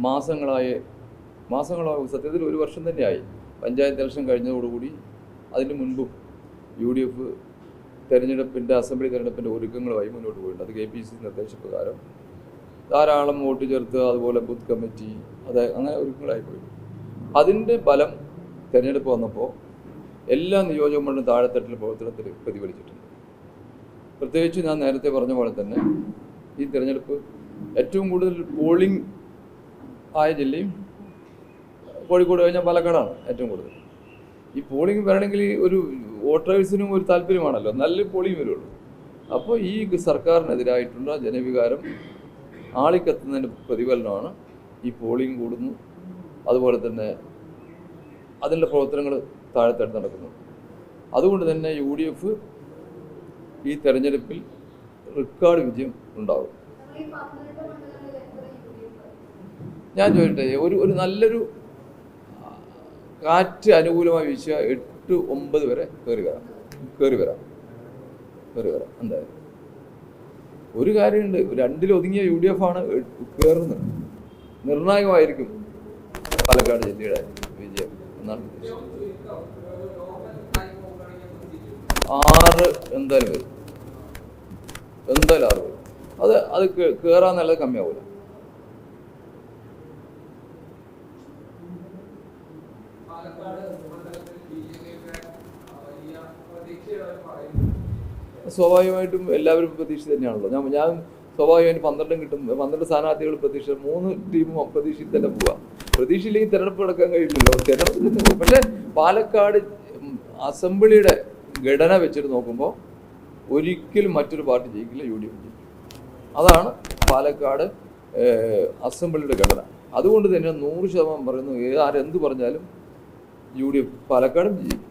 മാസങ്ങളായി സത്യത്തിൽ 1 വർഷം തന്നെയായി. പഞ്ചായത്ത് ഇലക്ഷൻ കഴിഞ്ഞതോടുകൂടി അതിന് മുൻപും UDF തെരഞ്ഞെടുപ്പിൻ്റെ അസംബ്ലി തെരഞ്ഞെടുപ്പിൻ്റെ ഒരുക്കങ്ങളുമായി മുന്നോട്ട് പോയിട്ടുണ്ട്. അത് KPCC നിർദ്ദേശപ്രകാരം ധാരാളം വോട്ട് ചേർത്ത്, അതുപോലെ ബൂത്ത് കമ്മിറ്റി, അങ്ങനെ ഒരുക്കങ്ങളായി പോയി. അതിൻ്റെ ഫലം തെരഞ്ഞെടുപ്പ് വന്നപ്പോൾ എല്ലാ നിയോജക മണ്ഡലം താഴെത്തട്ടിലെ പ്രവർത്തനത്തിൽ പ്രതിഫലിച്ചിട്ടുണ്ട്. പ്രത്യേകിച്ച് ഞാൻ നേരത്തെ പറഞ്ഞ പോലെ തന്നെ ഈ തെരഞ്ഞെടുപ്പ് ഏറ്റവും കൂടുതൽ പോളിംഗ് ആയ ജില്ലയും കോഴിക്കോട് കഴിഞ്ഞാൽ പാലക്കാടാണ് ഏറ്റവും കൂടുതൽ. ഈ പോളിംഗ് വരണമെങ്കിൽ ഒരു വോട്ടേഴ്സിനും ഒരു താല്പര്യമാണല്ലോ, നല്ല പോളിംഗ് വരുള്ളൂ. അപ്പോൾ ഈ സർക്കാരിനെതിരായിട്ടുള്ള ജനവികാരം ആളിക്കത്തുന്നതിൻ്റെ പ്രതിഫലനമാണ് ഈ പോളിംഗ് കൂടുന്നു. അതുപോലെ തന്നെ അതിൻ്റെ പ്രവർത്തനങ്ങൾ താഴെത്തട്ട് നടക്കുന്നു. അതുകൊണ്ട് തന്നെ UDF ഈ തെരഞ്ഞെടുപ്പിൽ റെക്കോർഡ് വിജയം ഉണ്ടാവും. ഞാൻ ചോദിക്കട്ടെ, ഒരു നല്ലൊരു കാറ്റ് അനുകൂലമായി വീശുക 8-9 വരെ കയറി വരാം എന്തായാലും. ഒരു കാര്യമുണ്ട്, 2-ൽ ഒതുങ്ങിയ UDF ആണ് കയറുന്നത്. നിർണായകമായിരിക്കും പാലക്കാട് ജില്ലയുടെ വിജയം എന്നാണ് ഉദ്ദേശിച്ചത്. 6 എന്തായാലും വരും, എന്തായാലും 6 വരും. അത് കയറാന്നുള്ളത് കമ്മിയാവില്ല. സ്വാഭാവികമായിട്ടും എല്ലാവരും പ്രതീക്ഷ തന്നെയാണല്ലോ. ഞാൻ സ്വാഭാവികമായിട്ട് 12 കിട്ടും, 12 സ്ഥാനാർത്ഥികൾ പ്രതീക്ഷ, 3 ടീമും പ്രതീക്ഷയിൽ തന്നെ പോവാം. പ്രതീക്ഷയിലേക്ക് തെരഞ്ഞെടുപ്പ് നടക്കാൻ കഴിയില്ലല്ലോ, തെരഞ്ഞെടുപ്പ് തന്നെ പോകും. പക്ഷേ പാലക്കാട് അസംബ്ലിയുടെ ഘടന വെച്ചിട്ട് നോക്കുമ്പോൾ ഒരിക്കലും മറ്റൊരു പാർട്ടി ജയിക്കില്ല, UDF ജയിക്കും. അതാണ് പാലക്കാട് അസംബ്ലിയുടെ ഘടന. അതുകൊണ്ട് തന്നെ 100% പറയുന്നു, ആരെന്ത് പറഞ്ഞാലും UDF പാലക്കാടും ജയിക്കും.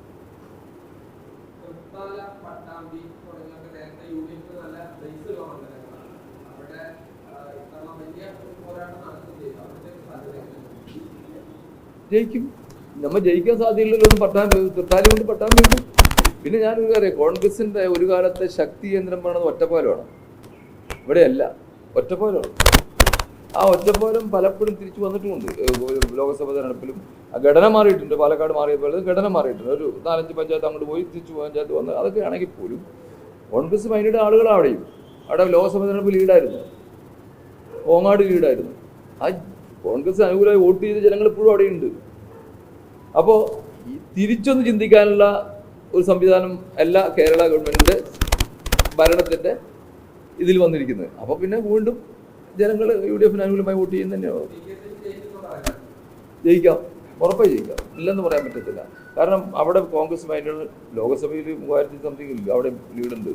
ജയിക്കും. നമ്മൾ ജയിക്കാൻ സാധ്യതയില്ലല്ലോ. തൃത്താലി കൊണ്ട് പട്ടാമ്പി കിട്ടും. പിന്നെ ഞാനൊരു കാര്യം, കോൺഗ്രസിൻ്റെ ഒരു കാലത്തെ ശക്തി കേന്ദ്രം പറയുന്നത് ഒറ്റപ്പാലമാണ്. ഇവിടെയല്ല, ഒറ്റപ്പാലമാണ്. ആ ഒറ്റപ്പാലം പലപ്പോഴും തിരിച്ചു വന്നിട്ടുമുണ്ട്. ലോക്സഭ തെരഞ്ഞെടുപ്പിലും ഘടന മാറിയിട്ടുണ്ട്. പാലക്കാട് മാറിയപ്പോൾ ഘടന മാറിയിട്ടുണ്ട്. ഒരു 4-5 പഞ്ചായത്ത് അങ്ങോട്ട് പോയി തിരിച്ചു പഞ്ചായത്ത് വന്ന് അതൊക്കെ ആണെങ്കിൽ പോലും കോൺഗ്രസ് അതിൻ്റെ ആളുകൾ അവിടെ ലോക്സഭ തെരഞ്ഞെടുപ്പ് ലീഡായിരുന്നു, ഓങ്ങാട് ലീഡായിരുന്നു. ആ കോൺഗ്രസ് അനുകൂലമായി വോട്ട് ചെയ്ത ജനങ്ങൾ ഇപ്പോഴും അവിടെയുണ്ട്. അപ്പോൾ തിരിച്ചൊന്ന് ചിന്തിക്കാനുള്ള ഒരു സംവിധാനം അല്ല കേരള ഗവൺമെൻറ്റിൻ്റെ ഭരണത്തിൻ്റെ ഇതിൽ വന്നിരിക്കുന്നത്. അപ്പോൾ പിന്നെ വീണ്ടും ജനങ്ങൾ UDFന് അനുകൂലമായി വോട്ട് ചെയ്യുന്ന തന്നെയാവും. ജയിക്കാം, ഉറപ്പായി ജയിക്കാം, ഇല്ലെന്ന് പറയാൻ പറ്റത്തില്ല. കാരണം അവിടെ കോൺഗ്രസ് മൈൻഡുകൾ ലോകസഭയിൽ 3000 സംതിങ് ഇല്ല, അവിടെ ലീഡുണ്ട്.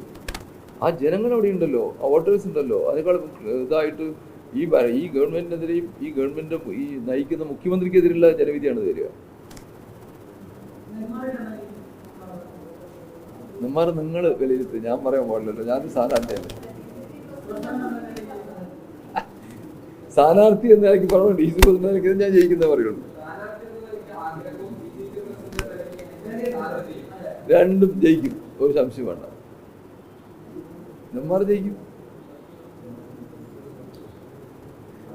ആ ജനങ്ങൾ അവിടെ ഉണ്ടല്ലോ, ആ വോട്ടേഴ്സ് ഉണ്ടല്ലോ. അതിനേക്കാൾ ഇതായിട്ട് ഈ ഗവൺമെൻറ്റിനെതിരെയും ഈ ഗവൺമെൻറ് ഈ നയിക്കുന്ന മുഖ്യമന്ത്രിക്കെതിരെയുള്ള ജനവിധിയാണ് തരിക. നിങ്ങൾ വിലയിരുത്തുക, ഞാൻ പറയാൻ പാടില്ലല്ലോ. ഞാനൊരു സ്ഥാനാർത്ഥിയല്ല. സ്ഥാനാർത്ഥി എന്ന നിലയ്ക്ക് പറഞ്ഞു, DC പ്രസിഡന്റ് ഞാൻ ജയിക്കുന്ന പറയുള്ളൂ. രണ്ടും ജയിക്കും, ഒരു സംശയം വേണ്ട. നെന്മാർ ജയിക്കും.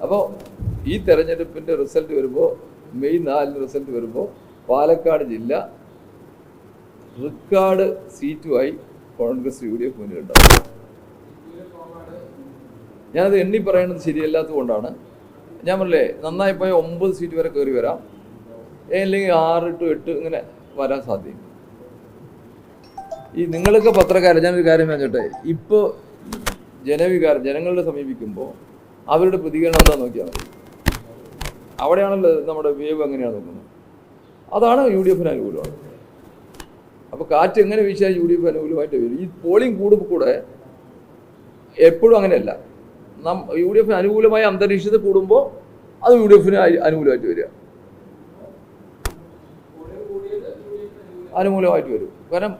അപ്പോൾ ഈ തെരഞ്ഞെടുപ്പിൻ്റെ റിസൾട്ട് വരുമ്പോൾ, മെയ് 4 റിസൾട്ട് വരുമ്പോൾ പാലക്കാട് ജില്ല റെക്കോർഡ് സീറ്റുമായി കോൺഗ്രസ് UDF മുന്നിലുണ്ടാവും. ഞാനത് എണ്ണി പറയുന്നത് ശരിയല്ലാത്തത് കൊണ്ടാണ്. ഞാൻ പറഞ്ഞില്ലേ, നന്നായി പോയ 9 സീറ്റ് വരെ കയറി വരാം, അല്ലെങ്കിൽ 6 to 8 ഇങ്ങനെ വരാൻ സാധ്യത. ഈ നിങ്ങളൊക്കെ പത്രക്കാരൻ, ഞാനൊരു കാര്യം പറഞ്ഞോട്ടെ, ഇപ്പോൾ ജനങ്ങളുടെ സമീപിക്കുമ്പോൾ അവരുടെ പ്രതികരണം എന്താ നോക്കിയാൽ മതി. അവിടെയാണല്ലോ നമ്മുടെ വേവ് എങ്ങനെയാണ് നോക്കുന്നത്. അതാണ് UDFന് അനുകൂലമാണ്. അപ്പോൾ കാറ്റ് എങ്ങനെ വീശാൻ UDF അനുകൂലമായിട്ട് വരും. ഈ പോളിംഗ് കൂടുമ്പോൾ കൂടെ എപ്പോഴും അങ്ങനെയല്ല. UDF അനുകൂലമായ അന്തരീക്ഷത്തിൽ കൂടുമ്പോൾ അത് UDFന് അനുകൂലമായിട്ട് വരിക, അനുകൂലമായിട്ട് വരും. കാരണം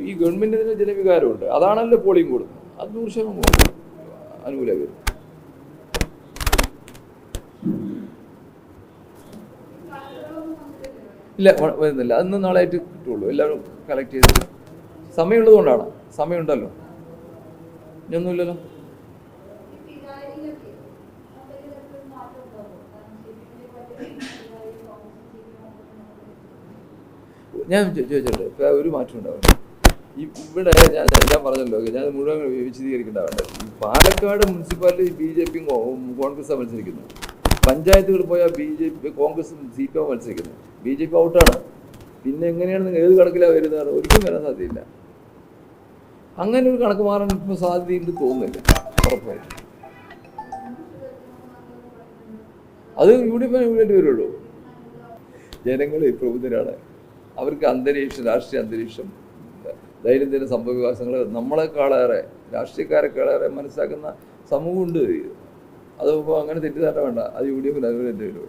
ഈ ഗവൺമെൻറ്റിന് ജനവികാരമുണ്ട്, അതാണല്ലോ പോളിംഗ് കൂടുന്നത്. അത് 100% അനുകൂലമായി വരും. ഇല്ല, വരുന്നില്ല. അന്ന് നാളായിട്ട് കിട്ടുള്ളൂ. എല്ലാവരും കളക്ട് ചെയ്ത് സമയമുള്ളത് കൊണ്ടാണ്. സമയമുണ്ടല്ലോ, ഇനിയൊന്നുമില്ലല്ലോ. ഞാൻ ചോദിച്ചോട്ടെ, ഇപ്പം ഒരു മാറ്റം ഉണ്ടാവും. ഇവിടെ ഞാൻ പറഞ്ഞല്ലോ, ഞാൻ മുഴുവൻ വിശദീകരിക്കേണ്ടതാണ്. പാലക്കാട് മുനിസിപ്പാലിറ്റി BJP കോൺഗ്രസ് മത്സരിക്കുന്നു. പഞ്ചായത്തുകൾ പോയാൽ BJP കോൺഗ്രസും CPM മത്സരിക്കുന്നു. BJP ഔട്ടാണ്. പിന്നെ എങ്ങനെയാണ് നിങ്ങൾ ഏത് കണക്കിലാണ് വരുന്നതാണ്? ഒരിക്കലും വരാൻ സാധ്യതയില്ല. അങ്ങനെ ഒരു കണക്ക് മാറാൻ ഇപ്പോൾ സാധ്യതയുണ്ട് തോന്നുന്നില്ല. ഉറപ്പായിട്ടും അത് UDF വേണ്ടി വരുള്ളൂ. ജനങ്ങൾ പ്രബുദ്ധരാണ്. അവർക്ക് അന്തരീക്ഷം, രാഷ്ട്രീയ അന്തരീക്ഷം, ദൈനംദിന സംഭവവികാസങ്ങൾ നമ്മളെക്കാളേറെ, രാഷ്ട്രീയക്കാരെക്കാളേറെ മനസ്സിലാക്കുന്ന സമൂഹമുണ്ട്. അതിപ്പോൾ അങ്ങനെ തെറ്റിദ്ധാരണ വേണ്ട. അത് UDF അതിന് വരുള്ളൂ.